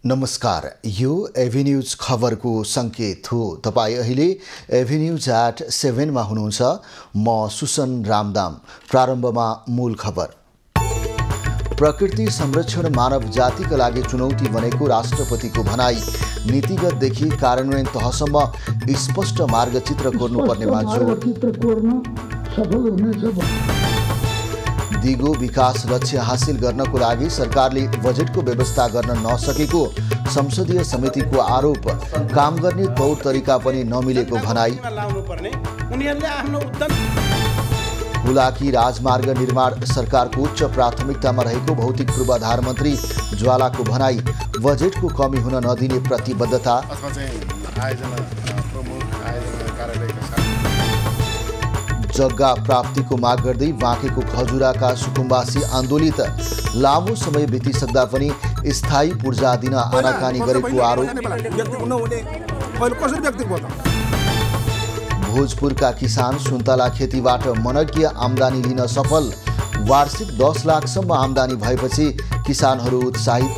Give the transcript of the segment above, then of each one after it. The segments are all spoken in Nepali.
नमस्कार, यो एभेन्यूज खबरको संकेत हो। तपाईं अहिले एभेन्यूज@7 मा हुनुहुन्छ। म सुसन रामदाम। प्रारम्भमा मूल खबर। प्रकृति संरक्षण मानव जातिका लागि चुनौती बनेको राष्ट्रपतिको भनाई। नीतिगतदेखि कार्यान्वयन तहसम्म स्पष्ट मार्गचित्र कोर्नुपर्नेमा जोड। दिगो विकास लक्ष्य हासिल गर्नको लागि सरकारले बजेटको व्यवस्था गर्न नसकेको संसदीय समितिको आरोप। काम गर्ने तौर तरिका पनि नमिलेको भनाई। हुलाकी राजमार्ग निर्माण सरकारको उच्च प्राथमिकतामा रहेको भौतिक पूर्वाधार मन्त्री ज्वालाको भनाई। बजेटको कमी हुन नदिने प्रतिबद्धता। जग्गा प्राप्तिको माग गर्दै बाँकेको खजुराका सुकुम्बासी आन्दोलित। लामो समय बितिसक्दा पनि स्थायी पूर्जा दिन आनाकानी गरेको आरोप। भोजपुरका किसान सुन्तला खेतीबाट मनज्ञ आम्दानी लिन सफल। वार्षिक 10 लाखसम्म आम्दानी भएपछि किसानहरू उत्साहित।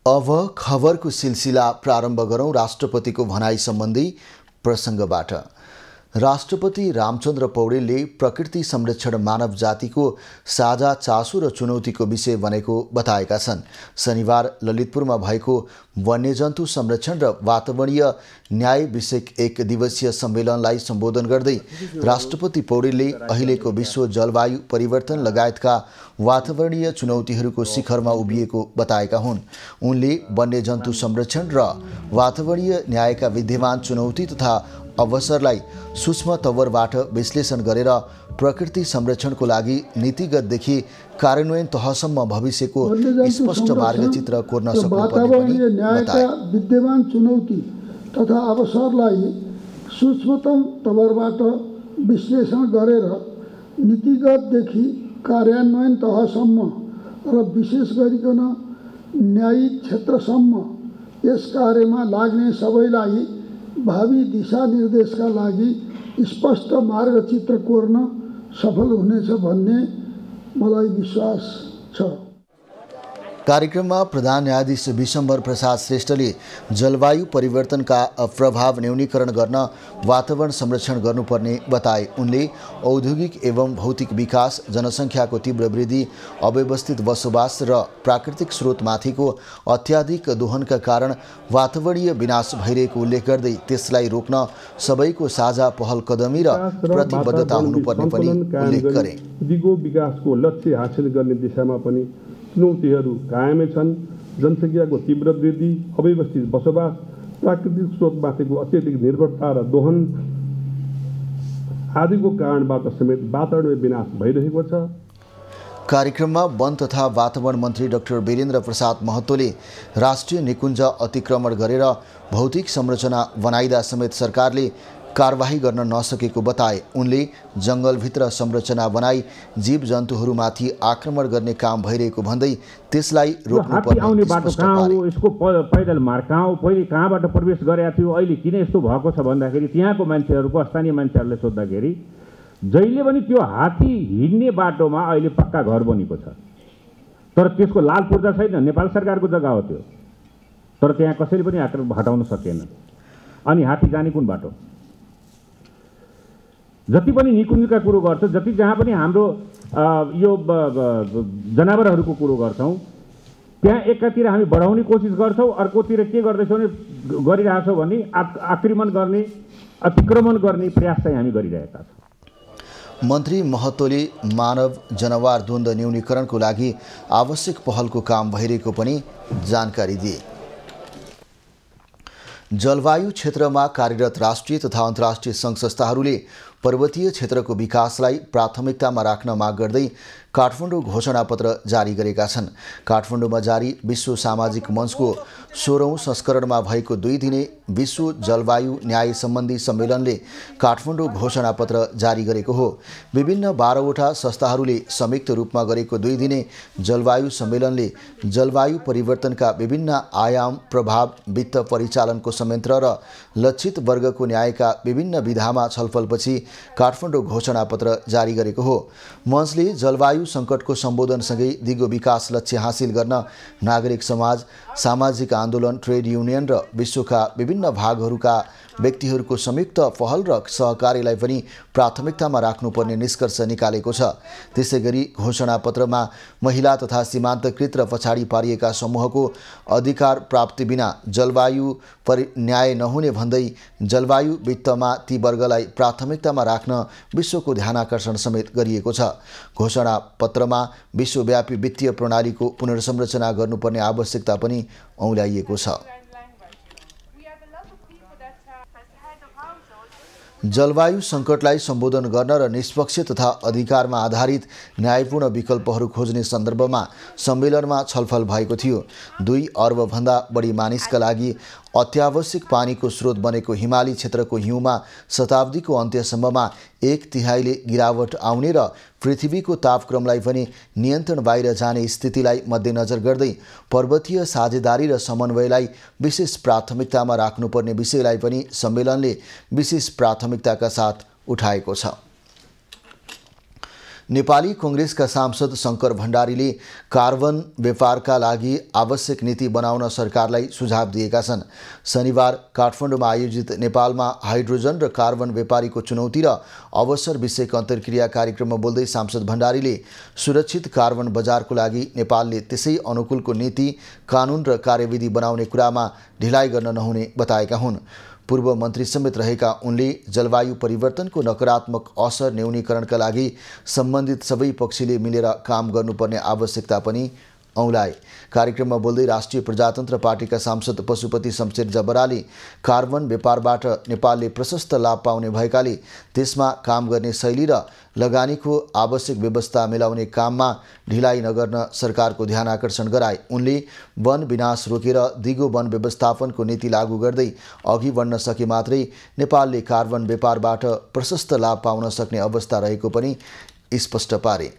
अब खबरको सिलसिला प्रारम्भ गरौँ राष्ट्रपतिको भनाई सम्बन्धी प्रसङ्गबाट। राष्ट्रपति रामचन्द्र पौडेलले प्रकृति संरक्षण मानव जातिको साझा चासो र चुनौतीको विषय बनेको बताएका छन्। शनिबार ललितपुरमा भएको वन्यजन्तु संरक्षण र वातावरणीय न्याय विषयक 1 दिवसीय सम्मेलनलाई सम्बोधन गर्दै राष्ट्रपति पौडेलले अहिलेको विश्व जलवायु परिवर्तन लगायतका वातावरणीय चुनौतीहरूको शिखरमा उभिएको बताएका हुन्। उनले वन्यजन्तु संरक्षण र वातावरणीय न्यायका विद्यमान चुनौती तथा अवसरलाई सूक्ष्म तवरबाट विश्लेषण गरेर प्रकृति संरक्षणको लागि नीतिगतदेखि कार्यान्वयन तहसम्म भविष्यको स्पष्ट मार्गचित्र कोर्न सक्नुपर्ने बताए। विद्यमान चुनौती तथा अवसरलाई सूक्ष्मतम तवरबाट विश्लेषण गरेर नीतिगतदेखि कार्यान्वयन तहसम्म र विशेष गरिकन न्यायिक क्षेत्रसम्म यस कार्यमा लाग्ने सबैलाई भावी दिशानिर्देशका लागि स्पष्ट मार्गचित्र कोर्न सफल हुनेछ भन्ने मलाई विश्वास छ। कार्यक्रममा प्रधान न्यायाधीश विशम्बर प्रसाद श्रेष्ठले जलवायु परिवर्तनका प्रभाव न्यूनीकरण गर्न वातावरण संरक्षण गर्नुपर्ने बताए। उनले औद्योगिक एवं भौतिक विकास, जनसङ्ख्याको तीव्र वृद्धि, अव्यवस्थित बसोबास र प्राकृतिक स्रोतमाथिको अत्याधिक दोहनका कारण वातावरणीय विनाश भइरहेको उल्लेख गर्दै त्यसलाई रोक्न सबैको साझा पहल कदमी र प्रतिबद्धता हुनुपर्ने पनि उल्लेख गरे। दिगो विकासको लक्ष्य हासिल गर्ने दिशामा पनि चुनौतीहरू कायमै छन्। जनसङ्ख्याको तीव्र वृद्धि, अव्यवस्थित बसोबास, प्राकृतिक स्रोतमाथिको अत्यधिक निर्भरता र दोहन आदिको कारणबाट समेत वातावरणीय विनाश भइरहेको छ। कार्यक्रममा वन तथा वातावरण मन्त्री डाक्टर वीरेन्द्र प्रसाद महतोले राष्ट्रिय निकुञ्ज अतिक्रमण गरेर भौतिक संरचना बनाइदा समेत सरकारले कारबाही गर्न नसकेको बताए। उनले जङ्गलभित्र संरचना बनाई जीव जन्तुहरूमाथि आक्रमण गर्ने काम भइरहेको भन्दै त्यसलाई रोक्नुपर्ने आउने बाटो कहाँ हो, यसको पैदल मार्ग कहाँ हो, पहिले कहाँबाट प्रवेश गरेको थियो, अहिले किन यस्तो भएको छ भन्दाखेरि त्यहाँको मान्छेहरूको स्थानीय मान्छेहरूले सोद्धाखेरि जहिले पनि त्यो हात्ती हिँड्ने बाटोमा अहिले पक्का घर बनेको छ, तर त्यसको लाल पूर्जा छैन। नेपाल सरकारको जग्गा हो त्यो, तर त्यहाँ कसैले पनि हटाउन सकेन। अनि हात्ती जाने कुन बाटो? जति पनि निकुञ्जका कुरो गर्छ, जति जहाँ पनि हाम्रो यो जनावरहरूको कुरो गर्छौँ, त्यहाँ एकातिर हामी बढाउने कोसिस गर्छौँ, अर्कोतिर के गर्दैछौँ भने गरिरहेछौँ भने आक्रमण गर्ने, अतिक्रमण गर्ने प्रयास चाहिँ हामी गरिरहेका छौँ। मन्त्री महतोले मानव जनावर द्वन्द्व न्यूनीकरणको लागि आवश्यक पहलको काम भइरहेको पनि जानकारी दिए। जलवायु क्षेत्रमा कार्यरत राष्ट्रिय तथा अन्तर्राष्ट्रिय सङ्घ संस्थाहरूले पर्वतीय क्षेत्रको विकासलाई प्राथमिकतामा राख्न माग गर्दै काठमाडौँ घोषणापत्र जारी गरेका छन्। काठमाडौँमा जारी विश्व सामाजिक मञ्चको 16औं संस्करणमा भएको 2 दिने विश्व जलवायु न्याय सम्बन्धी सम्मेलनले काठमाडौँ घोषणापत्र जारी गरेको हो। विभिन्न 12वटा संस्थाहरूले संयुक्त रूपमा गरेको 2 दिने जलवायु सम्मेलनले जलवायु परिवर्तनका विभिन्न आयाम, प्रभाव, वित्त परिचालनको संयन्त्र र लक्षित वर्गको न्यायका विभिन्न विधामा छलफलपछि काठमाडौँ घोषणापत्र जारी गरेको हो। मञ्चले जलवायु सङ्कटको सम्बोधनसँगै दिगो विकास लक्ष्य हासिल गर्न नागरिक समाज, सामाजिक आन्दोलन, ट्रेड युनियन र विश्वका विभिन्न भागहरूका व्यक्तिहरूको संयुक्त पहल र सहकार्यलाई पनि प्राथमिकतामा राख्नुपर्ने निष्कर्ष निकालेको छ। त्यसैगरी घोषणापत्रमा महिला तथा सीमान्तकृत र पछाडि पारिएका समूहको अधिकार प्राप्ति बिना जलवायु न्याय नहुने भन्दै जलवायु वित्तमा ती वर्गलाई प्राथमिकतामा राख्न विश्वको ध्यानाकर्षण समेत गरिएको छ। घोषणापत्रमा विश्वव्यापी वित्तीय प्रणालीको पुनर्संरचना गर्नुपर्ने आवश्यकता पनि औल्याइएको छ। जलवायु सङ्कटलाई सम्बोधन गर्न र निष्पक्ष तथा अधिकारमा आधारित न्यायपूर्ण विकल्पहरू खोज्ने सन्दर्भमा सम्मेलनमा छलफल भएको थियो। 2 अर्बभन्दा बढी मानिसका लागि अत्यावश्यक पानीको स्रोत बनेको हिमाली क्षेत्रको हिउँमा शताब्दीको अन्त्यसम्ममा 1/3ले गिरावट आउने र पृथ्वीको तापक्रमलाई पनि नियन्त्रण बाहिर जाने स्थितिलाई मध्यनजर गर्दै पर्वतीय साझेदारी र समन्वयलाई विशेष प्राथमिकतामा राख्नुपर्ने विषयलाई पनि सम्मेलनले विशेष प्राथमिकताका साथ उठाएको छ। नेपाली कांग्रेसका सांसद शंकर भण्डारीले कार्बन व्यापारका लागि आवश्यक नीति बनाउन सरकारलाई सुझाव दिएका छन्। शनिबार काठमाडौँमा आयोजित नेपालमा हाइड्रोजन र कार्बन व्यापारीको चुनौती र अवसर विषयक अन्तर्क्रिया कार्यक्रममा बोल्दै सांसद भण्डारीले सुरक्षित कार्बन बजारको लागि नेपालले त्यसै अनुकूलको नीति, कानुन र कार्यविधि बनाउने कुरामा ढिलाइ गर्न नहुने बताएका हुन्। पूर्व मन्त्री समेत रहेका उनले जलवायु परिवर्तनको नकारात्मक असर न्यूनीकरणका लागि सम्बन्धित सबै पक्षले मिलेर काम गर्नुपर्ने आवश्यकता पनि औलाए। कार्यक्रममा बोल्दै राष्ट्रिय प्रजातन्त्र पार्टीका सांसद पशुपति शमशेर जबराले कार्बन व्यापारबाट नेपालले प्रशस्त लाभ पाउने भएकाले त्यसमा काम गर्ने शैली र लगानीको आवश्यक व्यवस्था मिलाउने काममा ढिलाइ नगर्न सरकारको ध्यान आकर्षण गराए। उनले वन विनाश रोकेर दिगो वन व्यवस्थापनको नीति लागू गर्दै अघि बढ्न सके मात्रै नेपालले कार्बन व्यापारबाट प्रशस्त लाभ पाउन सक्ने अवस्था रहेको पनि स्पष्ट पारे।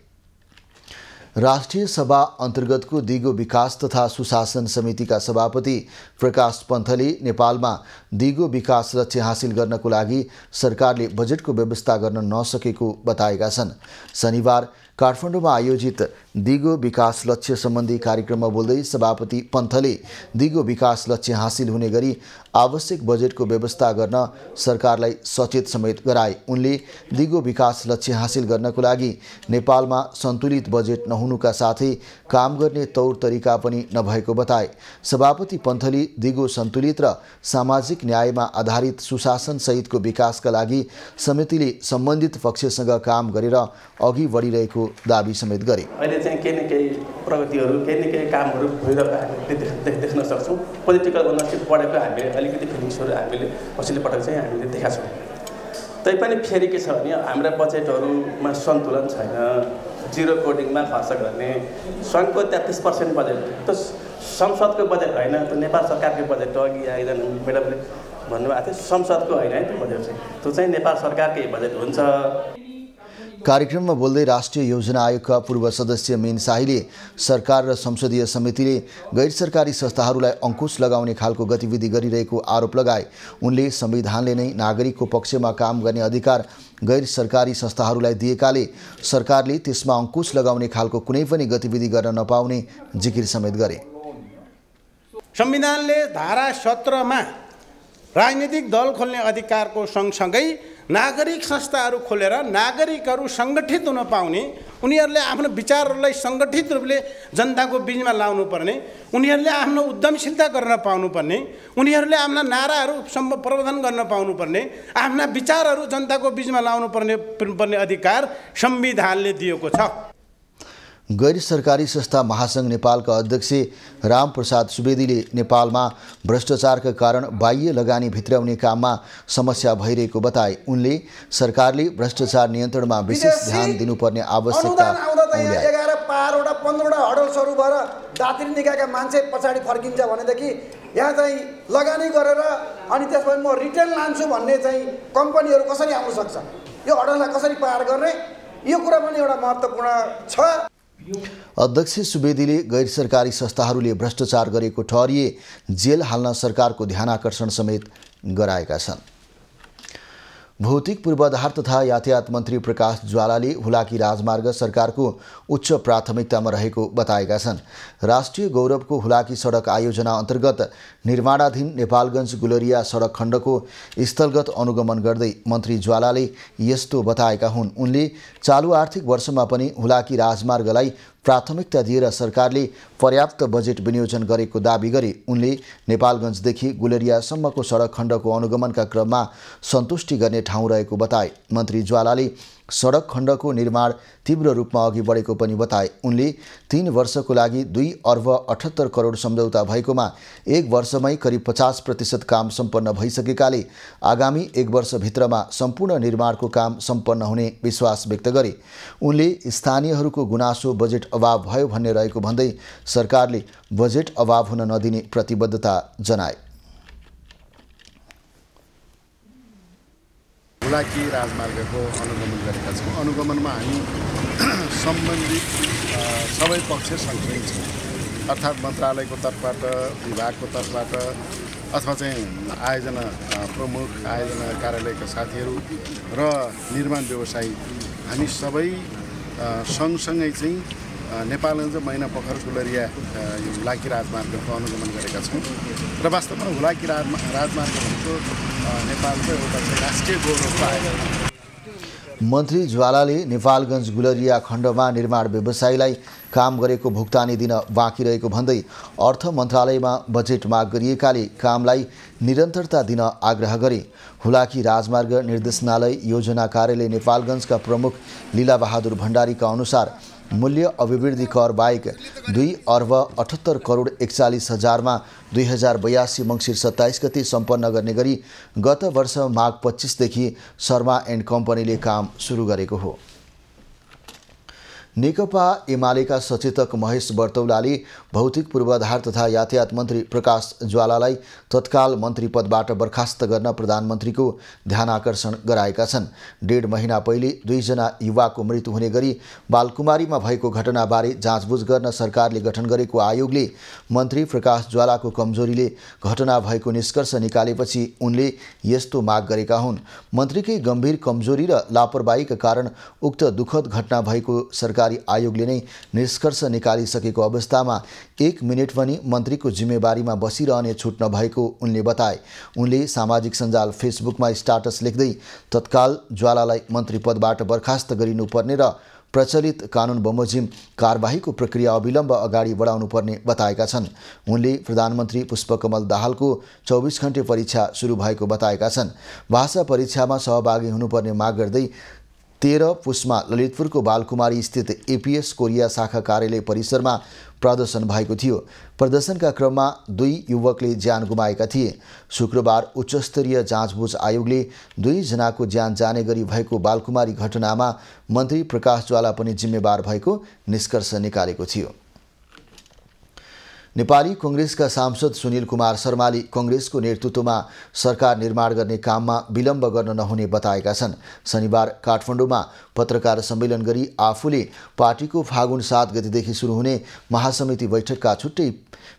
राष्ट्रिय सभा अन्तर्गतको दिगो विकास तथा सुशासन समितिका सभापति प्रकाश पन्थले नेपालमा दिगो विकास लक्ष्य हासिल गर्नको लागि सरकारले बजेटको व्यवस्था गर्न नसकेको बताएका छन्। शनिबार काठमाडौँमा आयोजित दिगो विकास लक्ष्य सम्बन्धी कार्यक्रममा बोल्दै सभापति पन्थले दिगो विकास लक्ष्य हासिल हुने गरी आवश्यक बजेटको व्यवस्था गर्न सरकारलाई सचेत समेत गराए। उनले दिगो विकास लक्ष्य हासिल गर्नको लागि नेपालमा सन्तुलित बजेट नहुनुका साथै काम गर्ने तौर तरिका पनि नभएको बताए। सभापति पन्थले दिगो सन्तुलित र सामाजिक न्यायमा आधारित सुशासन सहितको विकासका लागि समितिले सम्बन्धित पक्षसँग काम गरेर अघि बढिरहेको दाबी समेत गरे। अहिले चाहिँ केही न केही प्रगतिहरू, केही न केही कामहरू भइरहेको हामीले देख्न सक्छौँ। पोलिटिकल ओनरसिप बढेको हामीले अलिकति फिलिङ्सहरू हामीले पछिल्लो पटक चाहिँ हामीले देखाएको छौँ। तैपनि फेरि के छ भने हाम्रा बजेटहरूमा सन्तुलन छैन। जिरो कोडिङमा खर्च गर्ने सङ्घको 33% बजेट, त्यो संसदको बजेट होइन, त्यो नेपाल सरकारको बजेट हो। अघि आइरहनु म्याडमले भन्नुभएको थियो संसदको होइन है त्यो बजेट चाहिँ, त्यो चाहिँ नेपाल सरकारकै बजेट हुन्छ। कार्यक्रममा बोल्दै राष्ट्रिय योजना आयोगका पूर्व सदस्य मीन शाहीले सरकार र संसदीय समितिले गैर सरकारी संस्थाहरूलाई अंकुश लगाउने खालको गतिविधि गरिरहेको आरोप लगाए। उनले संविधानले नै नागरिकको पक्षमा काम गर्ने अधिकार गैर सरकारी संस्थाहरूलाई दिएकाले सरकारले त्यसमा अंकुश लगाउने खालको कुनै पनि गतिविधि गर्न नपाउने जिकिर समेत गरे। संविधानले धारा 17 मा राजनीतिक दल खोल्ने अधिकारको सँगसँगै नागरिक संस्थाहरू खोलेर नागरिकहरू सङ्गठित हुन पाउने, उनीहरूले आफ्नो विचारहरूलाई सङ्गठित रूपले जनताको बीचमा लाउनु पर्ने, उनीहरूले आफ्नो उद्यमशीलता गर्न पाउनुपर्ने, उनीहरूले आफ्ना नाराहरू प्रवर्धन गर्न पाउनुपर्ने, आफ्ना विचारहरू जनताको बीचमा लाउनु पर्ने अधिकार संविधानले दिएको छ। गैर सरकारी संस्था महासंघ नेपालका अध्यक्ष रामप्रसाद सुवेदीले नेपालमा भ्रष्टाचारका कारण बाह्य लगानी भित्राउने काममा समस्या भइरहेको बताए। उनले सरकारले भ्रष्टाचार नियन्त्रणमा विशेष ध्यान दिनुपर्ने आवश्यकता उल्लेख। 11-12वटा 15वटा हडल सुरु भएर दात्री निकायका मान्छे पछाडि फर्किन्छ भनेदेखि यहाँ चाहिँ लगानी गरेर अनि त्यसपछि म रिटेल लान्छु भन्ने चाहिँ कम्पनीहरू कसरी आउन सक्छ, यो हडललाई कसरी पार गर्ने, यो कुरा पनि एउटा महत्त्वपूर्ण छ। अध्यक्ष सुवेदीले गैर सरकारी संस्थाहरूले भ्रष्टाचार गरेको ठहरिए जेल हाल्न सरकारको ध्यानाकर्षण समेत गराएका छन्। भौतिक पूर्वाधार तथा यातायात मन्त्री प्रकाश ज्वालाले हुलाकी राजमार्ग सरकारको उच्च प्राथमिकतामा रहेको बताएका छन्। राष्ट्रिय गौरवको हुलाकी सडक आयोजना अन्तर्गत निर्माणाधीन नेपालगञ्ज गुलरिया सडक खण्डको स्थलगत अनुगमन गर्दै मन्त्री ज्वालाले यस्तो बताएका हुन्। उनले चालु आर्थिक वर्षमा पनि हुलाकी राजमार्गलाई प्राथमिकता दिएर सरकारले पर्याप्त बजेट विनियोजन गरेको दाबी गरे। उनले नेपालगञ्जदेखि गुलरियासम्मको सडक खण्डको अनुगमनका क्रममा सन्तुष्टि गर्ने ठाउँ रहेको बताए। मन्त्री ज्वालाले सडक खण्डको निर्माण तीव्र रूपमा अघि बढेको पनि बताए। उनले 3 वर्षको लागि 2 अर्ब 78 करोड सम्झौता भएकोमा 1 वर्षमै करिब 50% काम सम्पन्न भइसकेकाले आगामी 1 वर्षभित्रमा सम्पूर्ण निर्माणको काम सम्पन्न हुने विश्वास व्यक्त गरे। उनले स्थानीयहरूको गुनासो बजेट अभाव भयो भन्ने रहेको भन्दै सरकारले बजेट अभाव हुन नदिने प्रतिबद्धता जनाए। हुलाकी राजमार्गको अनुगमन गरेका छौँ। अनुगमनमा हामी सम्बन्धित सबै पक्ष सँगसँगै छौँ, अर्थात् मन्त्रालयको तर्फबाट, विभागको तर्फबाट अथवा चाहिँ आयोजना प्रमुख, आयोजना कार्यालयका साथीहरू र निर्माण व्यवसायी हामी सबै सँगसँगै चाहिँ नेपालगञ्ज मैनापोखर गुलरिया हुलाकी राजमार्गको अनुगमन गरेका छौँ र वास्तवमा हुलाकी राजमार्ग भनेको नेपालको एउटा राष्ट्रिय गौरवको आयोजना। मन्त्री ज्वालाले नेपालगञ्ज गुलरिया खण्डमा निर्माण व्यवसायीलाई काम गरेको भुक्तानी दिन बाँकी रहेको भन्दै अर्थ मन्त्रालयमा बजेट माग गरिएकाले कामलाई निरन्तरता दिन आग्रह गरे। हुलाकी राजमार्ग निर्देशनालय योजना कार्यालय नेपालगञ्जका प्रमुख लीलाबहादुर भण्डारीका अनुसार मूल्य अभिवृद्धि कर बाहेक 2 अर्ब 78 करोड 41 हजारमा 2082 मङ्सिर 27 गते सम्पन्न गर्ने गरी गत वर्ष माघ 25 देखि शर्मा एन्ड कम्पनीले काम सुरु गरेको हो। नेकपा एमालेका सचेतक महेश बर्तौलाले भौतिक पूर्वाधार तथा यातायात मन्त्री प्रकाश ज्वालालाई तत्काल मन्त्री पदबाट बर्खास्त गर्न प्रधानमन्त्रीको ध्यानाकर्षण गराएका छन्। 1.5 महिना पहिले 2 जना युवाको मृत्यु हुने गरी बालकुमारीमा भएको घटनाबारे जाँचबुझ गर्न सरकारले गठन गरेको आयोगले मन्त्री प्रकाश ज्वालाको कमजोरीले घटना भएको निष्कर्ष निकालेपछि उनले यस्तो माग गरेका हुन्। मन्त्रीकै गम्भीर कमजोरी र लापरवाहीका कारण उक्त दुःखद घटना भएको सरकार आयोगले नै निष्कर्ष निकालिसकेको अवस्थामा 1 मिनेट पनि मन्त्रीको जिम्मेवारीमा बसिरहने छुट नभएको उनले बताए। उनले सामाजिक सञ्जाल फेसबुकमा स्टाटस लेख्दै तत्काल ज्वालालाई मन्त्री पदबाट बर्खास्त गरिनुपर्ने र प्रचलित कानुन बमोजिम कारबाहीको प्रक्रिया अविलम्ब अगाडि बढाउनुपर्ने बताएका छन्। उनले प्रधानमन्त्री पुष्पकमल दाहालको 24 घण्टे परीक्षा सुरु भएको बताएका छन्। भाषा परीक्षामा सहभागी हुनुपर्ने माग गर्दै 13 पुसमा ललितपुरको बालकुमारी स्थित एपीएस कोरिया शाखा कार्यालय परिसरमा प्रदर्शन भएको थियो। प्रदर्शनका क्रममा 2 युवकले ज्यान गुमाएका थिए। शुक्रबार उच्चस्तरीय जाँचबुझ आयोगले 2 जनाको ज्यान जाने गरी भएको बालकुमारी घटनामा मन्त्री प्रकाश ज्वाला पनि जिम्मेवार भएको निष्कर्ष निकालेको थियो। नेपाली कांग्रेसका सांसद सुनिल कुमार शर्माले कांग्रेसको नेतृत्वमा सरकार निर्माण गर्ने काममा विलम्ब गर्न नहुने बताएका छन्। शनिबार काठमाडौँमा पत्रकार सम्मेलन गरी आफूले पार्टीको फागुन 7 गतेदेखि सुरु हुने महासमिति बैठकका छुट्टै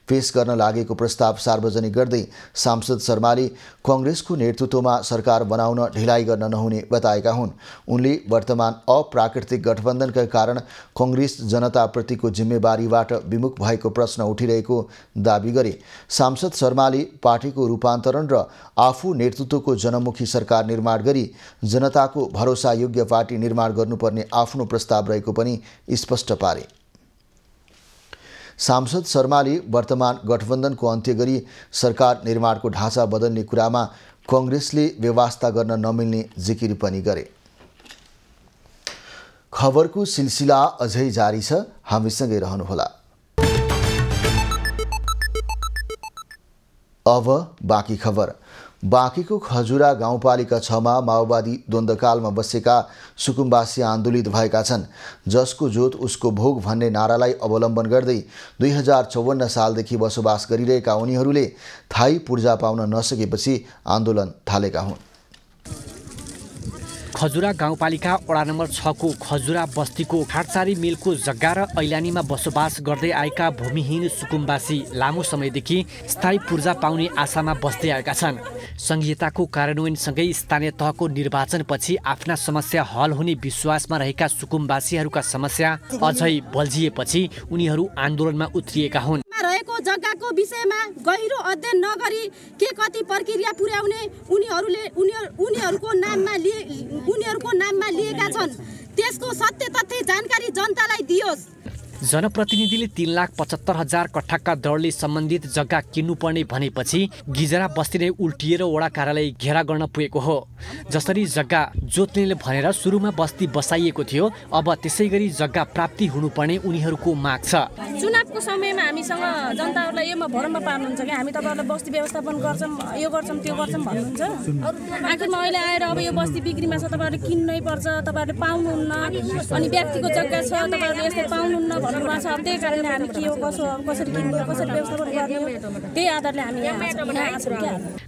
पेश गर्न लागेको प्रस्ताव सार्वजनिक गर्दै सांसद शर्माले कांग्रेसको नेतृत्वमा सरकार बनाउन ढिलाइ गर्न नहुने बताएका हुन्। उनले वर्तमान अप्राकृतिक गठबन्धनका कारण कांग्रेस जनताप्रतिको जिम्मेवारीबाट विमुख भएको प्रश्न उठिरहेको दाबी गरे। सांसद शर्माले पार्टीको रूपान्तरण र आफू नेतृत्वको जनमुखी सरकार निर्माण गरी जनताको भरोसायोग्य पार्टी निर्माण गर्नुपर्ने आफ्नो प्रस्ताव रहेको पनि स्पष्ट पारे। सांसद शर्माले वर्तमान गठबन्धनको अन्त्य गरी सरकार निर्माणको ढाँचा बदल्ने कुरामा कांग्रेसले व्यवस्था गर्न नमिल्ने जिकिर पनि गरे। खबरको सिलसिला अझै जारी छ, हामीसँगै रहनुहोला। अब बाँकी खबर। बाँकीको खजुरा गाउँपालिका 6 मा माओवादी द्वन्द्वकालमा बसेका सुकुम्बासी आन्दोलित भएका छन्, जसको जोत उसको भोग भन्ने नारालाई अवलम्बन गर्दै 2054 सालदेखि बसोबास गरिरहेका उनीहरूले थाई पूर्जा पाउन नसकेपछि आन्दोलन थालेका हुन्। खजुरा गाउँपालिका वडा नम्बर 6 को खजुरा बस्तीको खाटसारी मिलको जग्गा र ऐलानीमा बसोबास गर्दै आएका भूमिहीन सुकुम्बासी लामो समयदेखि स्थायी पूर्जा पाउने आशामा बस्दै आएका छन्। संहिताको कार्यान्वयनसँगै स्थानीय तहको निर्वाचनपछि आफ्ना समस्या हल हुने विश्वासमा रहेका सुकुम्बासीहरूका समस्या अझै बल्झिएपछि उनीहरू आन्दोलनमा उत्रिएका हुन्। रहेको जग्गाको विषयमा गहिरो अध्ययन नगरी के कति प्रक्रिया पुर्याउने उनीहरूको नाममा लिएका छन्, त्यसको सत्य तथ्य जानकारी जनतालाई दियोस्। जनप्रतिनिधिले 3,75,000 कट्ठाका दरले सम्बन्धित जग्गा किन्नुपर्ने भनेपछि गिजरा बस्ती नै उल्टिएर वडा कार्यालय घेरा गर्न पुगेको हो। जसरी जग्गा जोत्नेले भनेर सुरुमा बस्ती बसाइएको थियो, अब त्यसै गरी जग्गा प्राप्ति हुनुपर्ने उनीहरूको माग छ। चुनावको समयमा हामीसँग जनताहरूलाई योमा भरमा पार्नुहुन्छ कि हामी तपाईँहरूलाई बस्ती व्यवस्थापन गर्छौँ, यो गर्छौँ, त्यो गर्छौँ भन्नुहुन्छ। आखिरमा अहिले आएर अब यो बस्ती बिक्रीमा छ, तपाईँहरूले किन्नै पर्छ, तपाईँहरूले पाउनुहुन्न, अनि व्यक्तिको जग्गा छ, तपाईँहरूले यस्तो पाउनुहुन्न भन्नुभएको छ। त्यही कारणले हामी के हो, कसरी किन्ने, कसरी व्यवस्थापन गर्ने, त्यही आधारले हामी यहाँ छौँ।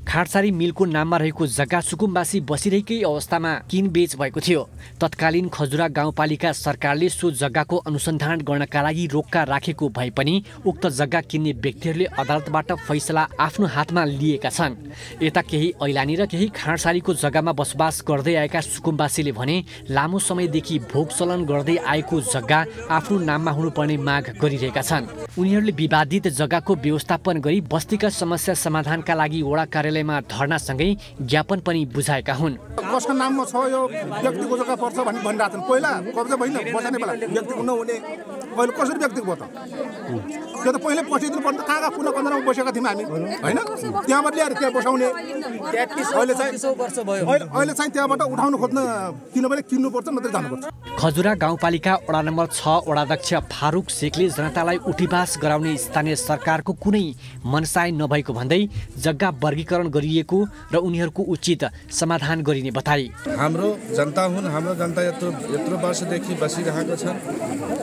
खाटसारी मिलको नाममा रहेको जग्गा सुकुम्बासी बसिरहेकै अवस्थामा किनबेच भएको थियो। तत्कालीन खजुरा गाउँपालिका सरकारले सो जग्गाको अनुसन्धान गर्नका लागि रोक्का राखेको भए पनि उक्त जग्गा किन्ने व्यक्तिहरूले अदालतबाट फैसला आफ्नो हातमा लिएका छन्। यता केही ऐलानी र केही खाटसारीको जग्गामा बसोबास गर्दै आएका सुकुम्बासीले भने लामो समयदेखि भोग चलन गर्दै आएको जग्गा आफ्नो नाममा हुनुपर्ने माग गरिरहेका छन्। उनीहरूले विवादित जग्गाको व्यवस्थापन गरी बस्तीका समस्या समाधानका लागि वडा कार्यालयमा धर्नासँगै ज्ञापन पनि बुझाएका हुन्। कसको नाममा छ यो व्यक्तिको जग्गा पर्छ भन्ने भनिरहेको छन्। पहिला कब्जा भएन, बसाउने बेला व्यक्तिको नहुने पहिले कसरी व्यक्तिको भयो त? त्यो त पहिले पसिदिनु पर्छ। कहाँ पुनः कन्दरामा बसेका थियौँ हामी, होइन? त्यहाँबाट ल्याएर त्यहाँ बसाउने अहिले चाहिँ त्यहाँबाट उठाउनु खोज्न किनभने किन्नुपर्छ, नत्र जानुपर्छ। खजुरा गाउँपालिका वडा नम्बर 6 वडाध्यक्ष फारूक शेखले जनतालाई उठीबास गराउने स्थानीय सरकारको कुनै मनसाय नभएको भन्दै जग्गा वर्गीकरण गरिएको र उनीहरूको उचित समाधान गरिने बताए। हाम्रो जनता हुन्, हाम्रो जनता यत्रो वर्षदेखि बसिरहेको छन्।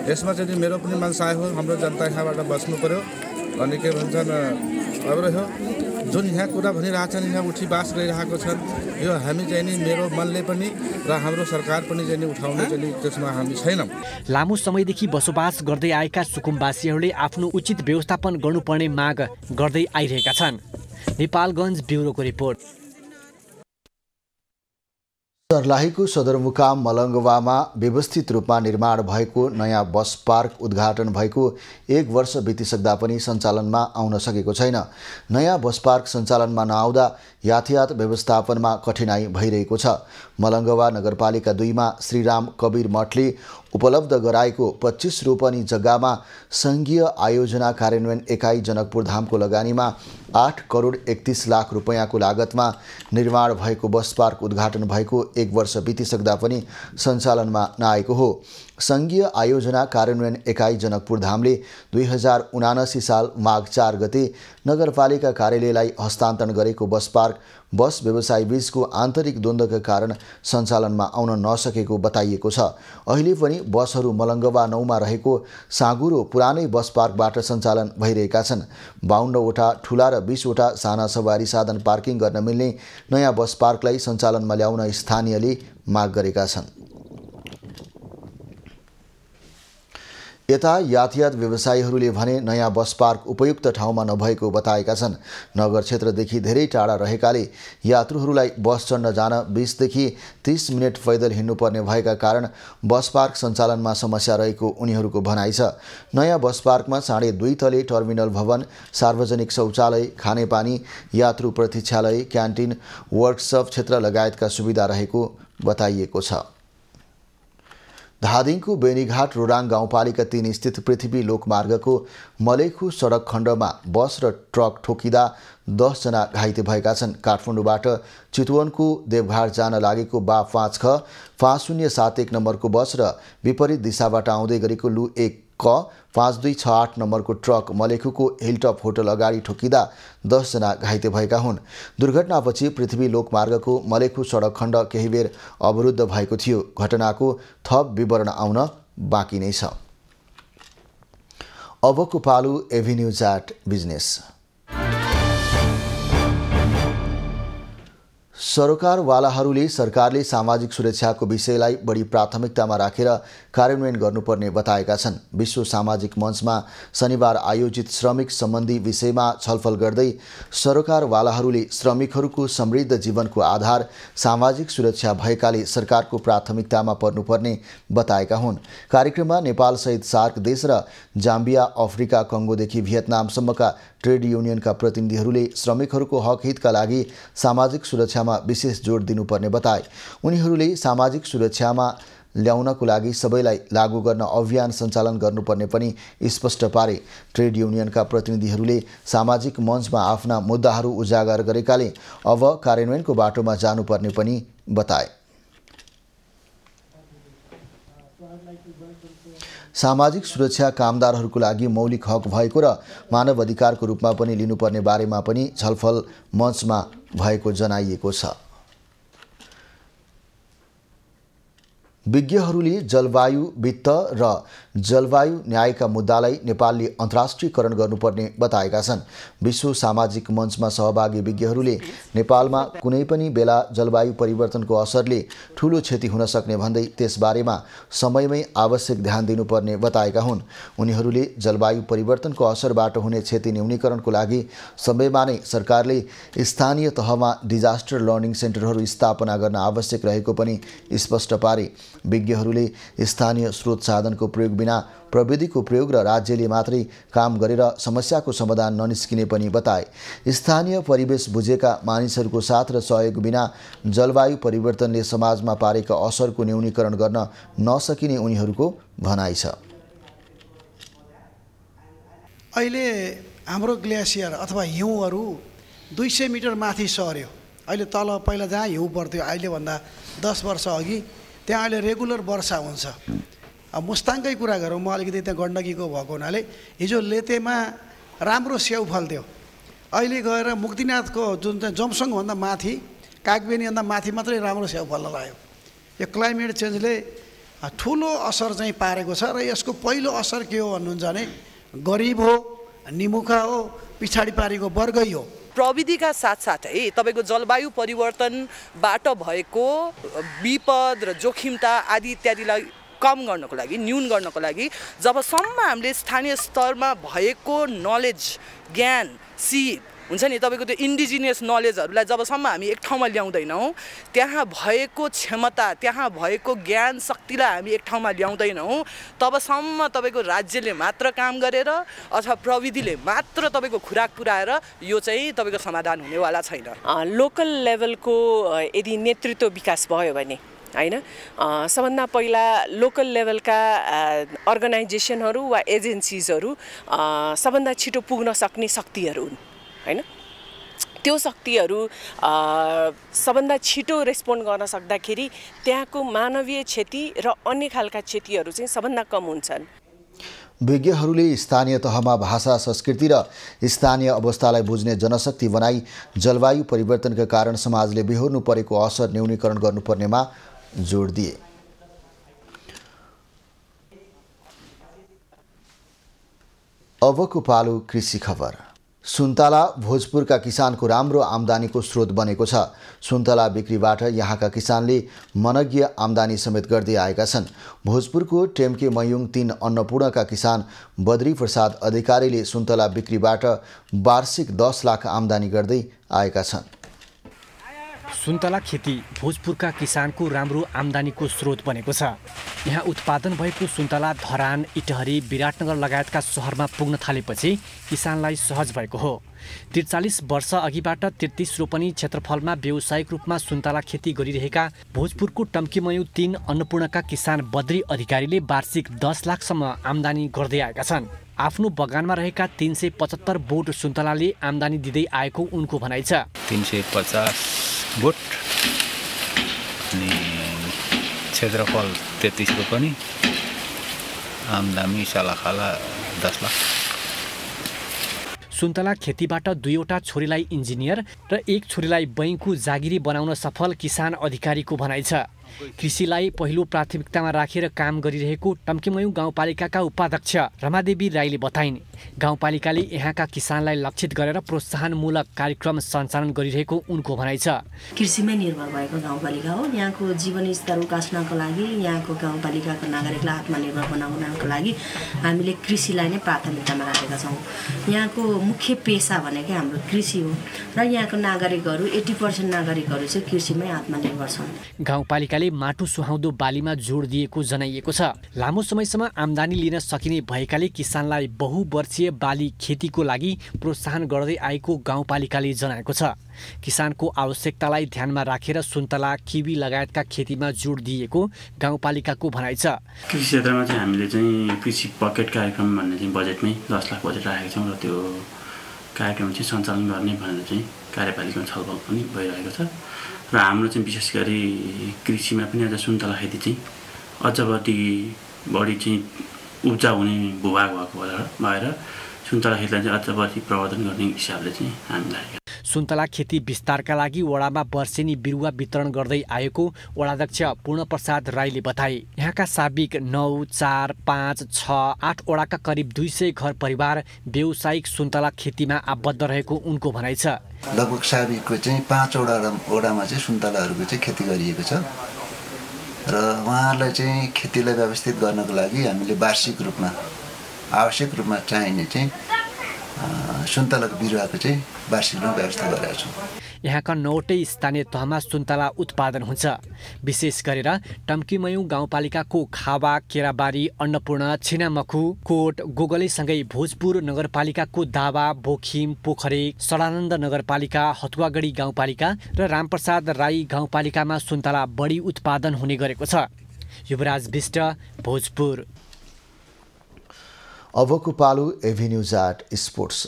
यसमा चाहिँ मेरो पनि मनसाय हो, हाम्रो जनता यहाँबाट बस्नु पर्यो। अनि के भन्छन् अब रह्यो जुन यहाँ कुरा भनिरहेछन्, यहाँ उठीबास गरिरहेको छन्, यो हामी चाहिँ नि मेरो मनले पनि र हाम्रो सरकार पनि चाहिँ नि उठाउने चाहिँ त्यसमा हामी छैनौँ। लामो समयदेखि बसोबास गर्दै आएका सुकुम्बासीहरूले आफ्नो उचित व्यवस्थापन गर्नुपर्ने माग गर्दै आइरहेका छन्। नेपालगञ्ज ब्युरोको रिपोर्ट। सर्लाहीको सदरमुकाम मलङ्गवामा व्यवस्थित रूपमा निर्माण भएको नयाँ बस पार्क उद्घाटन भएको 1 वर्ष बितिसक्दा पनि सञ्चालनमा आउन सकेको छैन। नयाँ बस पार्क सञ्चालनमा नआउँदा यातायात व्यवस्थापनमा कठिनाई भइरहेको छ। मलङ्गवा नगरपालिका 2 मा श्रीराम कबीर मठले उपलब्ध गराएको 25 रोपनी जग्गामा सङ्घीय आयोजना कार्यान्वयन एकाइ जनकपुर धामको लगानीमा 8 करोड 31 लाख रुपैयाँको लागतमा निर्माण भएको बस पार्क उद्घाटन भएको 1 वर्ष बितिसक्दा पनि सञ्चालनमा नआएको हो। सङ्घीय आयोजना कार्यान्वयन एकाइ जनकपुर धामले 2079 साल माघ 4 गते नगरपालिका कार्यालयलाई हस्तान्तरण गरेको बस पार्क बस व्यवसाय बीचको आन्तरिक द्वन्द्वका कारण सञ्चालनमा आउन नसकेको बताइएको छ। अहिले पनि बसहरू मलङ्गवा 9 मा रहेको साँगुरो पुरानै बस पार्कबाट सञ्चालन भइरहेका छन्। 52 वटा ठुला र 20 वटा साना सवारी साधन पार्किङ गर्न मिल्ने नयाँ बस पार्कलाई सञ्चालनमा ल्याउन स्थानीयले माग गरेका छन्। यता यातायात व्यवसायीहरूले भने नयाँ बस पार्क उपयुक्त ठाउँमा नभएको बताएका छन्। नगर क्षेत्रदेखि धेरै टाढा रहेकाले यात्रुहरूलाई बस चढ्न जान 20 देखि 30 मिनेट पैदल हिँड्नुपर्ने भएका कारण बस पार्क सञ्चालनमा समस्या रहेको उनीहरूको भनाइ छ। नयाँ बस पार्कमा 2.5 तले टर्मिनल भवन, सार्वजनिक शौचालय, खानेपानी, यात्रु प्रतीक्षालय, क्यान्टिन, वर्कसप क्षेत्र लगायतका सुविधा रहेको बताइएको छ। धादिङको बेनीघाट रोराङ गाउँपालिका 3 स्थित पृथ्वी लोकमार्गको मलेखु सडक खण्डमा बस र ट्रक ठोकिँदा 10 जना घाइते भएका छन्। काठमाडौँबाट चितवनको देवघाट जान लागेको बा 5 ख 5071 नम्बरको बस र विपरीत दिशाबाट आउँदै गरेको लु 1 क 5268 नम्बरको ट्रक मलेखुको हिलटप होटल अगाडि ठोकिँदा 10 जना घाइते भएका हुन्। दुर्घटनापछि पृथ्वी लोकमार्गको मलेखु सडक खण्ड केही बेर अवरुद्ध भएको थियो। घटनाको थप विवरण आउन बाँकी नै छ। अबको पालो एभिन्यूज एट बिजनेस। सरकारवालाहरूले सरकारले सामाजिक सुरक्षाको विषयलाई बढी प्राथमिकतामा राखेर कार्यान्वयन गर्नुपर्ने बताएका छन्। विश्व सामाजिक मञ्चमा शनिबार आयोजित श्रमिक सम्बन्धी विषयमा छलफल गर्दै सरकारवालाहरूले श्रमिकहरूको समृद्ध जीवनको आधार सामाजिक सुरक्षा भएकाले सरकारको प्राथमिकतामा पर्नुपर्ने बताएका हुन्। कार्यक्रममा नेपालसहित सार्क देश र जाम्बिया, अफ्रिका, कङ्गोदेखि भियतनामसम्मका ट्रेड युनियनका प्रतिनिधिहरूले श्रमिकहरूको हक हितका लागि सामाजिक सुरक्षामा विशेष जोड दिनुपर्ने बताए। उनीहरूले सामाजिक सुरक्षामा ल्याउनको लागि सबैलाई लागू गर्न अभियान सञ्चालन गर्नुपर्ने पनि स्पष्ट पारे। ट्रेड युनियनका प्रतिनिधिहरूले सामाजिक मञ्चमा आफ्ना मुद्दाहरू उजागर गरेकाले अब कार्यान्वयनको बाटोमा जानुपर्ने पनि बताए। सामाजिक सुरक्षा कामदारहरूको लागि मौलिक हक भएको र मानव अधिकारको रूपमा पनि लिनुपर्ने बारेमा पनि छलफल मञ्चमा भएको जनाइएको छ। विज्ञहरूले जलवायु वित्त र जलवायु न्यायका मुद्दालाई नेपालले अन्तर्राष्ट्रियकरण गर्नुपर्ने बताएका छन्। विश्व सामाजिक मञ्चमा सहभागी विज्ञहरूले नेपालमा कुनै पनि बेला जलवायु परिवर्तनको असरले ठूलो क्षति हुन सक्ने भन्दै त्यसबारेमा समयमै आवश्यक ध्यान दिनुपर्ने बताएका हुन्। उनीहरूले जलवायु परिवर्तनको असरबाट हुने क्षति न्यूनीकरणको लागि समयमा नै सरकारले स्थानीय तहमा डिजास्टर लर्निङ सेन्टरहरू स्थापना गर्न आवश्यक रहेको पनि स्पष्ट पारे। विज्ञहरूले स्थानीय स्रोत साधनको प्रयोग बिना प्रविधिको प्रयोग र राज्यले मात्रै काम गरेर समस्याको समाधान ननिस्किने पनि बताए। स्थानीय परिवेश बुझेका मानिसहरूको साथ र सहयोग बिना जलवायु परिवर्तनले समाजमा पारेका असरको न्यूनीकरण गर्न नसकिने उनीहरूको भनाइ छ। अहिले हाम्रो ग्लेसियर अथवा हिउँहरू 200 मिटर माथि सर्यो। अहिले तल पहिला जहाँ हिउँ पर्थ्यो अहिलेभन्दा 10 वर्ष अघि त्यहाँ अहिले रेगुलर वर्षा हुन्छ। अब मुस्ताङकै कुरा गरौँ, म अलिकति त्यहाँ गण्डकीको भएको हुनाले हिजो लेतेमा राम्रो स्याउ फल्थ्यो। अहिले गएर मुक्तिनाथको जुन चाहिँ जमसङभन्दा माथि कागबेनीभन्दा माथि मात्रै राम्रो स्याउ फल्न लाग्यो। यो क्लाइमेट चेन्जले ठुलो असर चाहिँ पारेको छ र यसको पहिलो असर के हो भन्नुहुन्छ भने गरिब हो, निमुखा हो, पछाडि पारेको वर्गै हो। प्रविधिका साथसाथै तपाईँको जलवायु परिवर्तनबाट भएको विपद र जोखिमता आदि इत्यादिलाई कम गर्नको लागि, न्यून गर्नको लागि जबसम्म हामीले स्थानीय स्तरमा भएको नलेज, ज्ञान, सिप हुन्छ नि, तपाईँको त्यो इन्डिजिनियस नलेजहरूलाई जबसम्म हामी एक ठाउँमा ल्याउँदैनौँ, त्यहाँ भएको क्षमता, त्यहाँ भएको ज्ञान शक्तिलाई हामी एक ठाउँमा ल्याउँदैनौँ, तबसम्म तपाईँको राज्यले मात्र काम गरेर अथवा प्रविधिले मात्र तपाईँको खुराक पुर्याएर यो चाहिँ तपाईँको समाधान हुनेवाला छैन। लोकल लेभलको यदि नेतृत्व विकास भयो भने हैन, सबभन्दा पहिला लोकल लेभलका अर्गनाइजेसनहरू वा एजेन्सिजहरू सबभन्दा छिटो पुग्न सक्ने शक्तिहरू हुन् हैन। त्यो शक्तिहरू सबभन्दा छिटो रेस्पोन्ड गर्न सक्दाखेरि त्यहाँको मानवीय क्षति र अन्य खालका क्षतिहरू चाहिँ सबभन्दा कम हुन्छन्। विज्ञहरूले स्थानीय तहमा भाषा, संस्कृति र स्थानीय अवस्थालाई बुझ्ने जनशक्ति बनाई जलवायु परिवर्तनका कारण समाजले बेहोर्नु परेको असर न्यूनीकरण गर्नुपर्नेमा जोड दिए। अबको पालो कृषि खबर। सुन्तला भोजपुरका किसानको राम्रो आम्दानीको स्रोत बनेको छ। सुन्तला बिक्रीबाट यहाँका किसानले मनज्ञ आम्दानी समेत गर्दै आएका छन्। भोजपुरको टेम्के मयुङ 3 अन्नपूर्णका किसान बद्री प्रसाद अधिकारीले सुन्तला बिक्रीबाट वार्षिक 10 लाख आम्दानी गर्दै आएका छन्। सुन्तला खेती भोजपुरका किसानको राम्रो आम्दानीको स्रोत बनेको छ। यहाँ उत्पादन भएको सुन्तला धरान, इटहरी, विराटनगर लगायतका सहरमा पुग्न थालेपछि किसानलाई सहज भएको हो। 43 वर्ष अघिबाट 33 रोपनी क्षेत्रफलमा व्यावसायिक रूपमा सुन्तला खेती गरिरहेका भोजपुरको टम्कीमयू 3 अन्नपूर्णका किसान बद्री अधिकारीले वार्षिक 10 लाखसम्म आम्दानी गर्दै आएका छन्। आफ्नो बगानमा रहेका 375 बोट सुन्तलाले आम्दानी दिँदै आएको उनको भनाइ छ। 350 बोट अनि क्षेत्रफल 33 रोपनी, आम्दानी सालाखाला 10 लाख। सुन्तला खेतीबाट 2वटा छोरीलाई इन्जिनियर र 1 छोरीलाई बैंकु जागिरी बनाउन सफल किसान अधिकारीको भनाइ छ। कृषिलाई पहिलो प्राथमिकतामा राखेर काम गरिरहेको टम्कीमयू गाउँपालिकाका उपाध्यक्ष रमादेवी राईले बताइन्, गाउँपालिकाले यहाँका किसानलाई लक्षित गरेर प्रोत्साहनमूलक कार्यक्रम सञ्चालन गरिरहेको उनको भनाइ छ। कृषिमै निर्भर भएको गाउँपालिका हो। यहाँको जीवनस्तर उकास्नको लागि, यहाँको गाउँपालिकाको नागरिकलाई आत्मनिर्भर बनाउनको लागि हामीले कृषिलाई नै प्राथमिकतामा राखेका छौँ। यहाँको मुख्य पेसा भनेकै हाम्रो कृषि हो र यहाँको नागरिकहरू 80% नागरिकहरू चाहिँ कृषिमै आत्मनिर्भर छन्। गाउँपालिकाले माटो सुहाउँदो बालीमा जोड दिएको जनाइएको छ। लामो समयसम्म आम्दानी लिन सकिने भएकाले किसानलाई बहुवर्षीय बाली खेतीको लागि प्रोत्साहन गर्दै आएको गाउँपालिकाले जनाएको छ। किसानको आवश्यकतालाई ध्यानमा राखेर सुन्तला, किवी लगायतका खेतीमा जोड दिएको गाउँपालिकाको भनाइ छ। कृषि क्षेत्रमा चाहिँ हामीले चाहिँ कृषि पकेट कार्यक्रम भन्ने चाहिँ बजेटमै 10 लाख बजेट राखेका छौँ र त्यो कार्यक्रम चाहिँ सञ्चालन गर्ने भनेर चाहिँ कार्यपालिकामा छलफल पनि भइरहेको छ र हाम्रो चाहिँ विशेष गरी कृषिमा पनि अझ सुन्तला खेती चाहिँ अझ बढी चाहिँ उब्जाउ हुने भूभाग भएको भएर सुन्तला खेतीलाई चाहिँ अझ बढी प्रवर्धन गर्ने हिसाबले चाहिँ हामीलाई सुन्तला खेती विस्तारका लागि वडामा वर्षेनी बिरुवा वितरण गर्दै आएको वडाध्यक्ष पूर्णप्रसाद राईले बताए। यहाँका साबिक 9, 4, 5, 6, 8 वडाका करिब 200 घर परिवार व्यावसायिक सुन्तला खेतीमा आबद्ध रहेको उनको भनाइ छ। लगभग साबिकको चाहिँ 5 वडामा चाहिँ सुन्तलाहरूको चाहिँ खेती गरिएको छ र उहाँहरूलाई चाहिँ खेतीलाई व्यवस्थित गर्नको लागि हामीले वार्षिक रूपमा आवश्यक रूपमा चाहिने चाहिँ सुन्तलाको बिरुवाको चाहिँ वार्षिक रूपमा व्यवस्था गरेका छौँ। यहाँका 9वटै स्थानीय तहमा सुन्तला उत्पादन हुन्छ। विशेष गरेर टम्कीमयू गाउँपालिकाको खावा, केराबारी, अन्नपूर्ण, छिनामखु, कोट, गोगलेसँगै भोजपुर नगरपालिकाको दावा, बोखिम, पोखरे, सडानन्द नगरपालिका, हतुवागढी गाउँपालिका र रामप्रसाद राई गाउँपालिकामा सुन्तला बढी उत्पादन हुने गरेको छ। युवराज विष्ट, भोजपुर। अबको पालो avenue Jat sports.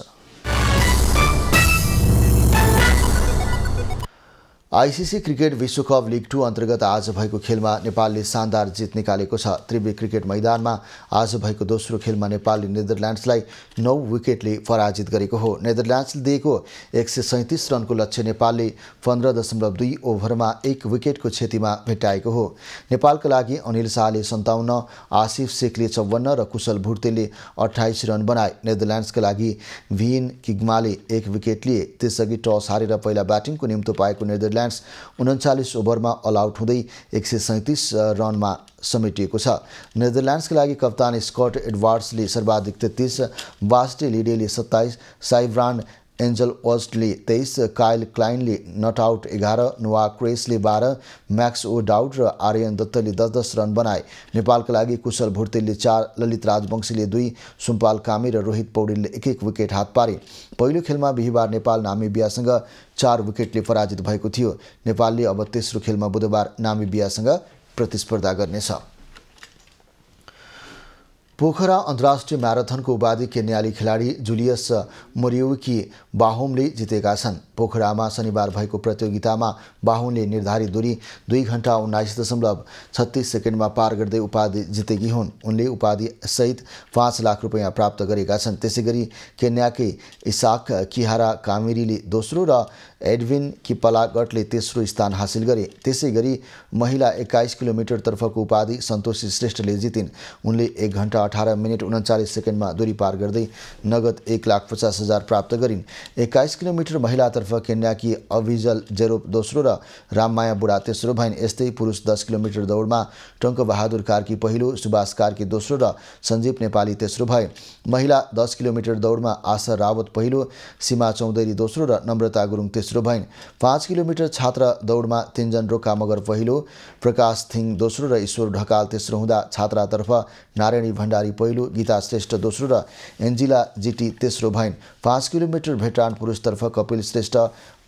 ICC cricket विश्वकप लिग 2 अन्तर्गत आज भएको खेलमा नेपालले शानदार जित निकालेको छ। त्रिवी क्रिकेट मैदानमा आज भएको दोस्रो खेलमा नेपालले नेदरल्यान्ड्सलाई 9 विकेटले पराजित गरेको हो। नेदरल्यान्ड्सले दिएको 137 रनको लक्ष्य नेपालले 15.2 ओभरमा 1 विकेटको क्षतिमा भेट्टाएको हो। नेपालका लागि अनिल शाहले 57, आसिफ शेखले 54 र कुशल भुर्तेले 28 रन बनाए। नेदरल्यान्ड्सका लागि भिन किग्माले 1 विकेट लिए। त्यसअघि टस हारेर पहिला ब्याटिङको निम्तो पाएको नेदरल्यान्ड्स 39 ओभरमा अल आउट हुँदै 137 रनमा समेटिएको छ। नेदरल्यान्ड्सका लागि कप्तान स्कट एडवर्ड्सले सर्वाधिक 33, बास्टे लिडेले 27, साइब्रान एन्जल ओस्टले 23, काइल क्लाइनले नट आउट 11, नोआ क्रेसले 12, म्याक्स ओ डाउट र आर्यन दत्तले 10-10 रन बनाए। नेपालका लागि कुशल भुर्तेलले 4, ललित राजवंशीले 2, सुम्पाल कामी र रोहित पौडेलले 1-1 विकेट हात पारे। पहिलो खेलमा बिहिबार नेपाल नामिबियासँग 4 विकेटले पराजित भएको थियो। नेपालले अब तेस्रो खेलमा बुधबार नामिबियासँग प्रतिस्पर्धा गर्नेछ। पोखरा अन्तर्राष्ट्रिय म्याराथनको उपाधि केन्याली खेलाडी जुलियस मोरियुकी बाहोमले जितेका छन्। पोखरामा शनिबार भएको प्रतियोगितामा बाहुनले निर्धारित दूरी 2 घण्टा 19.36 सेकेन्डमा पार गर्दै उपाधि जितेकी हुन्। उनले उपाधि सहित 5 लाख रुपैयाँ प्राप्त गरेका छन्। त्यसैगरी केन्याकै इसाक किहारा कामिरीले दोस्रो र एडविन किपलागटले तेस्रो स्थान हासिल गरे। त्यसैगरी महिला 21 किलोमिटर तर्फको उपाधि सन्तोषी श्रेष्ठले जितिन्। उनले 1 घण्टा 18 मिनेट 39 सेकेन्डमा दूरी पार गर्दै नगद 1,50,000 प्राप्त गरिन्। 21 किलोमिटर महिलातर्फ केन्याकी अभिजल जेरोप दोस्रो र राममाया बुढा तेस्रो भइन्। यस्तै पुरुष 10 किलोमिटर दौडमा टङ्कबहादुर कार्की पहिलो, सुभाष कार्की दोस्रो र सञ्जीव नेपाली तेस्रो भए। महिला 10 किलोमिटर दौडमा आशा रावत पहिलो, सीमा चौधरी दोस्रो र नम्रता गुरुङ तेस्रो भइन्। 5 किलोमिटर छात्र दौडमा तिनजन रोका मगर पहिलो, प्रकाश थिङ दोस्रो र ईश्वर ढकाल तेस्रो हुँदा छात्रातर्फ नारायणी भण्डारी पहिलो, गीता श्रेष्ठ दोस्रो र एन्जिला जिटी तेस्रो भइन्। 5 किलोमिटर भेटरान पुरुषतर्फ कपिल श्रेष्ठ,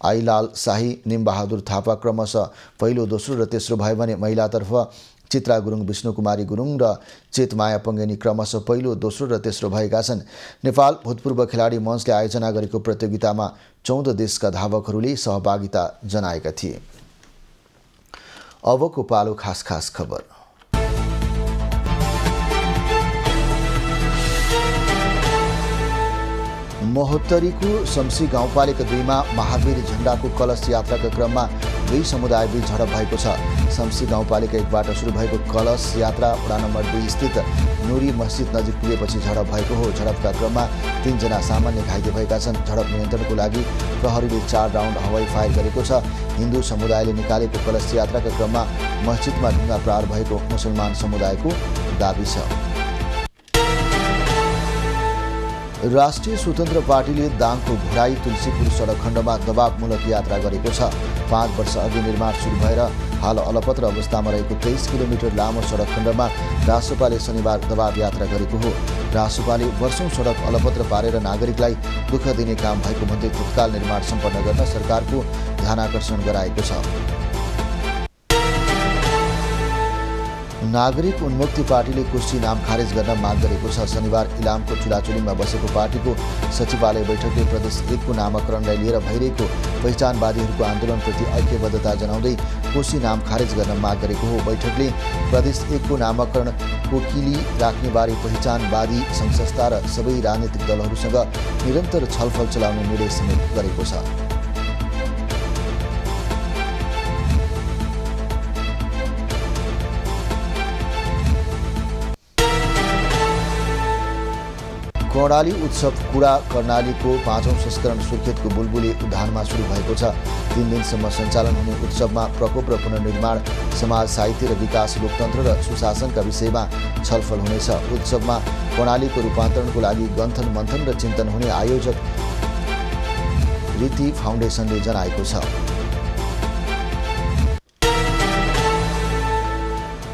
आइलाल शाही, निमबहादुर थापा क्रमशः पहिलो, दोस्रो र तेस्रो भए भने महिलातर्फ चित्रा गुरुङ, विष्णुकुमारी गुरुङ र चेतमाया पङ्गेनी क्रमशः पहिलो, दोस्रो र तेस्रो भएका छन्। नेपाल भूतपूर्व खेलाडी मञ्चले आयोजना गरेको प्रतियोगितामा 14 देशका धावकहरूले सहभागिता जनाएका थिए। अबको पालो खास खबर। महोत्तरीको शम्सी गाउँपालिका 2 मा महावीर झण्डाको कलश यात्राका क्रममा 2 समुदायबीच झडप भएको छ। शम्सी गाउँपालिका 1 बाट सुरु भएको कलश यात्रा वडा नम्बर 2 स्थित नुरी मस्जिद नजिक पुगेपछि झडप भएको हो। झडपका क्रममा 3 जना सामान्य घाइते भएका छन्। झडप नियन्त्रणको लागि प्रहरीले 4 राउन्ड हवाई फायर गरेको छ। हिन्दू समुदायले निकालेको कलश यात्राका क्रममा मस्जिदमा ढुङ्गा प्रहार भएको मुसलमान समुदायको दाबी छ। राष्ट्रिय स्वतन्त्र पार्टीले दाङको घोडाई तुलसीपुर सडक खण्डमा दबावमूलक यात्रा गरेको छ। 5 वर्ष अघि निर्माण सुरु भएर हाल अलपत्र अवस्थामा रहेको 23 किलोमिटर लामो सडक खण्डमा रासोपाले शनिबार दबाव यात्रा गरेको हो। रासोपाले वर्षौं सडक अलपत्र पारेर नागरिकलाई दुःख दिने काम भएको भन्दै तत्काल निर्माण सम्पन्न गर्न सरकारको ध्यानाकर्षण गराएको छ। नागरिक उन्मुक्ति पार्टीले कोशी नाम खारेज गर्न माग गरेको छ। शनिबार इलामको चुलाचुलीमा बसेको पार्टीको सचिवालय बैठकले प्रदेश 1 को नामाकरणलाई लिएर भइरहेको पहिचानवादीहरूको आन्दोलनप्रति ऐक्यबद्धता जनाउँदै कोशी नाम खारेज गर्न माग गरेको हो। बैठकले प्रदेश 1 को नामाकरण कोकिली राख्नेबारे पहिचानवादी संस्था र सबै राजनीतिक दलहरूसँग निरन्तर छलफल चलाउने निर्देश समेत गरेको छ। कर्णाली उत्सव कुडा कर्णालीको 5औं संस्करण सुर्खेतको बुलबुली उद्यानमा सुरु भएको छ। 3 दिनसम्म सञ्चालन हुने उत्सवमा प्रकोप र पुनर्निर्माण, समाज साहित्य र विकास, लोकतन्त्र र सुशासनका विषयमा छलफल हुनेछ। उत्सवमा कर्णालीको रूपान्तरणको लागि गन्थन मन्थन र चिन्तन हुने आयोजक रीति फाउन्डेसनले जनाएको छ।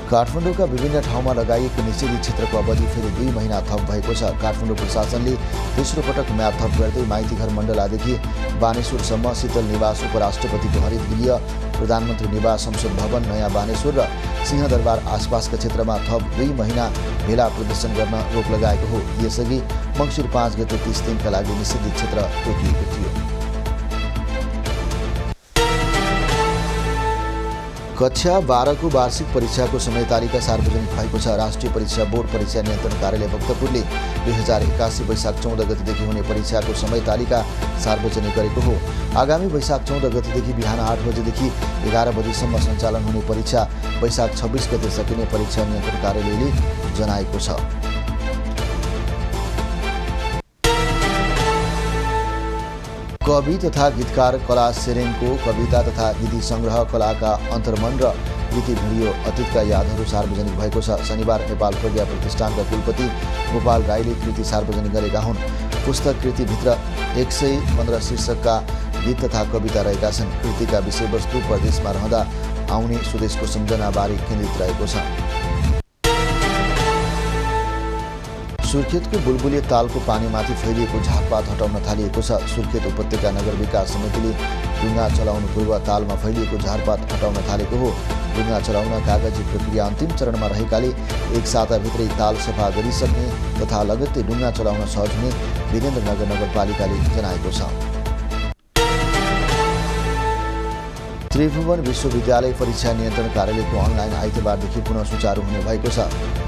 काठमाडौँका विभिन्न ठाउँमा लगाइएको निषेधित क्षेत्रको अवधि फेरि 2 महिना थप भएको छ। काठमाडौँ प्रशासनले तेस्रो पटक म्याद थप गर्दै माइतीघर मण्डलादेखि बानेश्वरसम्म शीतल निवास, उपराष्ट्रपतिको हरित गृह, प्रधानमन्त्री निवास, संसद भवन, नयाँ बानेश्वर र सिंहदरबार आसपासका क्षेत्रमा थप 2 महिना भेला प्रदर्शन गर्न रोक लगाएको हो। यसअघि मङ्सिर 5 गते 30 दिनका लागि निषेधित क्षेत्र तोकिएको थियो। कक्षा 12 को वार्षिक परीक्षाको समय तालिका सार्वजनिक भएको छ। राष्ट्रिय परीक्षा बोर्ड परीक्षा नियन्त्रण कार्यालय भक्तपुरले 2081 वैशाख 14 गतेदेखि हुने परीक्षाको समय तालिका सार्वजनिक गरेको हो। आगामी वैशाख 14 गतेदेखि बिहान 8 बजेदेखि 11 बजेसम्म सञ्चालन हुने परीक्षा वैशाख 26 गते सकिने परीक्षा नियन्त्रण कार्यालयले जनाएको छ। कवि तथा गीतकार कला सेरेङको कविता तथा गीति सङ्ग्रह कलाका अन्तर्मन र गीति भिडियो अतीतका यादहरू सार्वजनिक भएको छ। शनिबार नेपाल प्रज्ञा प्रतिष्ठानका कुलपति गोपाल राईले कृति सार्वजनिक गरेका हुन्। पुस्तक कृतिभित्र 115 शीर्षकका गीत तथा कविता रहेका छन्। कृतिका विषयवस्तु परदेशमा रहँदा आउने स्वदेशको सम्झनाबारे केन्द्रित रहेको छ। सुर्खेतको बुलबुले तालको पानीमाथि फैलिएको झारपात हटाउन थालिएको छ। सुर्खेत उपत्यका नगर विकास समितिले डुङ्गा चलाउनु पूर्व तालमा फैलिएको झारपात हटाउन थालेको हो। डुङ्गा चलाउन कागजी प्रक्रिया अन्तिम चरणमा रहेकाले 1 साताभित्रै ताल सफा गरिसक्ने तथा लगत्तै डुङ्गा चलाउन सहज हुने वीरेन्द्रनगर नगरपालिकाले जनाएको छ। त्रिभुवन विश्वविद्यालय परीक्षा नियन्त्रण कार्यालयको अनलाइन आइतबारदेखि पुनः सुचारू हुने भएको छ।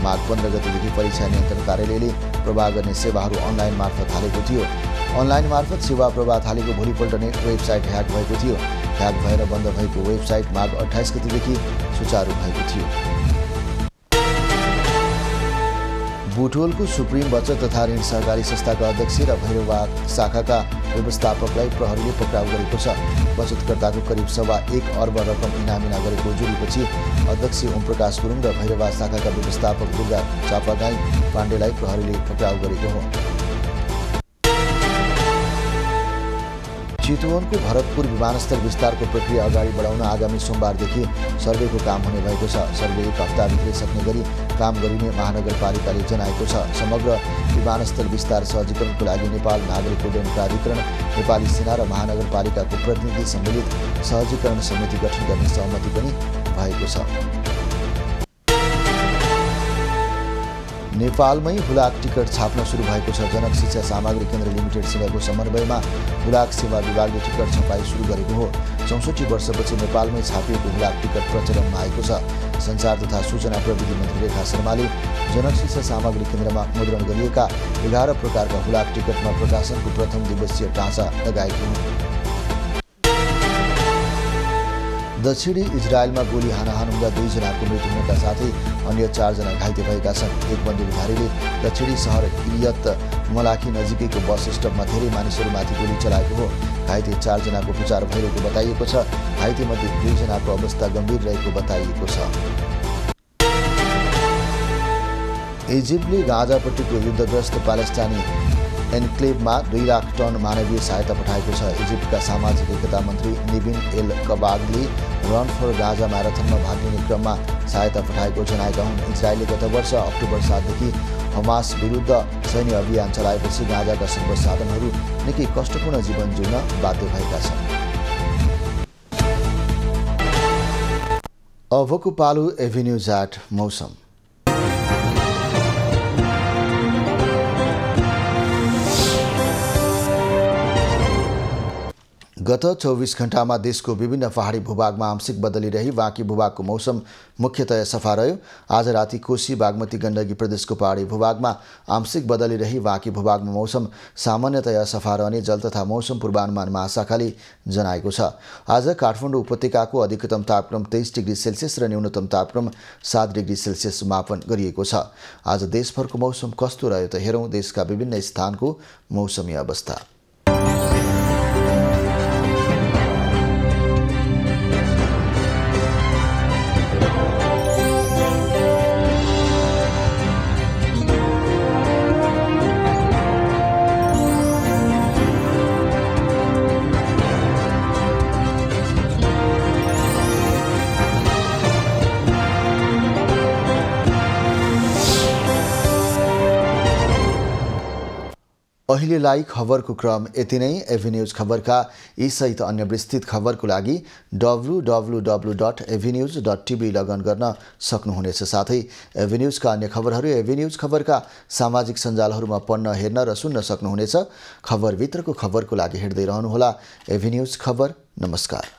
माघ 15 गतेदेखि परीक्षा नियन्त्रण कार्यालयले प्रवाह गर्ने सेवाहरू अनलाइन मार्फत थालेको थियो। अनलाइन मार्फत सेवा प्रवाह थालेको भोलिपल्ट नै वेबसाइट ह्याक भएको थियो। ह्याक भएर बन्द भएको वेबसाइट माघ 28 गतेदेखि सुचारू भएको थियो। बुटोलको सुप्रिम बचत तथा ऋण सहकारी संस्थाका अध्यक्ष र भैरववाद शाखाका व्यवस्थापकलाई प्रहरीले पक्राउ गरेको छ। बचतकर्ताको करिब 1.25 अर्ब रकम इनामिना गरेको जुरीपछि अध्यक्ष ओमप्रकाश गुरुङ र भैरववाद शाखाका व्यवस्थापक दुर्गा चापागाई पाण्डेलाई प्रहरीले पक्राउ गरेको हो। चितवनको भरतपुर विमानस्थल विस्तारको प्रक्रिया अगाडि बढाउन आगामी सोमबारदेखि सर्वेको काम हुने भएको छ। सर्वे एक हप्ताभित्रै सक्ने गरी काम गरिने महानगरपालिकाले जनाएको छ। समग्र विमानस्थल विस्तार सहजीकरणको लागि नेपाल नागरिक उड्डयन प्राधिकरण, नेपाली सेना र महानगरपालिकाको प्रतिनिधि सम्मिलित सहजीकरण समिति गठन गर्ने सहमति पनि भएको छ। नेपालमै हुलाक टिकट छाप्न सुरु भएको छ। जनक शिक्षा सामग्री केन्द्र लिमिटेडसँगको समन्वयमा हुलाक सेवा विभागले टिकट छपाई सुरु गरेको हो। 64 वर्षपछि नेपालमै छापिएको हुलाक टिकट प्रचलनमा आएको छ। सञ्चार तथा सूचना प्रविधि मन्त्री रेखा शर्माले जनक शिक्षा सामग्री केन्द्रमा मुद्रण गरिएका 11 प्रकारका हुलाक टिकटमा प्रकाशनको प्रथम दिवसीय टाँचा लगाएकी हुन्। दक्षिणी इजरायलमा गोली हानाहान हुँदा 2 जनाको मृत्यु हुनका साथै अन्य 4 जना घाइते भएका छन्। एक बन्दुकधारीले दक्षिणी सहर किरियत मलाखी नजिकैको बस स्टपमा धेरै मानिसहरूमाथि गोली चलाएको हो। घाइते 4 जनाको उपचार भइरहेको बताइएको छ। घाइतेमध्ये 2 जनाको अवस्था गम्भीर रहेको बताइएको छ। इजिप्टले गाजापट्टिको युद्धग्रस्त प्यालेस्टाइनी एन्क्लेभमा 2 लाख टन मानवीय सहायता पठाएको छ। इजिप्टका सामाजिक एकता मन्त्री निबिन एल कबागले रन फर गाजा म्याराथनमा भाग लिने क्रममा सहायता पठाएको जनाएका हुन्। इजरायलले गत वर्ष अक्टोबर 7देखि हमास विरुद्ध सैन्य अभियान चलाएपछि गाजाका सर्वसाधारणहरू निकै कष्टपूर्ण जीवन जिउन बाध्य भएका छन्। अबको पालो एभिन्यूज एट मौसम। गत 24 घण्टामा देशको विभिन्न पहाडी भूभागमा आंशिक बदली रही बाँकी भूभागको मौसम मुख्यतया सफा रह्यो। आज राति कोशी, बागमती, गण्डकी प्रदेशको पहाडी भूभागमा आंशिक बदली रही बाँकी भूभागमा मौसम सामान्यतया सफा रहने जल तथा मौसम पूर्वानुमान महाशाखाले जनाएको छ। आज काठमाडौँ उपत्यकाको अधिकतम तापक्रम 23 डिग्री सेल्सियस र न्यूनतम तापक्रम 7 डिग्री सेल्सियस मापन गरिएको छ। आज देशभरको मौसम कस्तो रह्यो त हेरौँ देशका विभिन्न स्थानको मौसमी अवस्था। अहिलेलाई खबरको क्रम यति नै। एभिन्यूज खबरका यी सहित अन्य विस्तृत खबरको लागि www.avnews.tv लगन गर्न सक्नुहुनेछ। साथै एभिन्यूजका अन्य खबरहरू एभिन्यूज खबरका सामाजिक सञ्जालहरूमा पढ्न, हेर्न र सुन्न सक्नुहुनेछ। खबरभित्रको खबरको लागि हेर्दै रहनुहोला एभिन्यूज खबर। नमस्कार।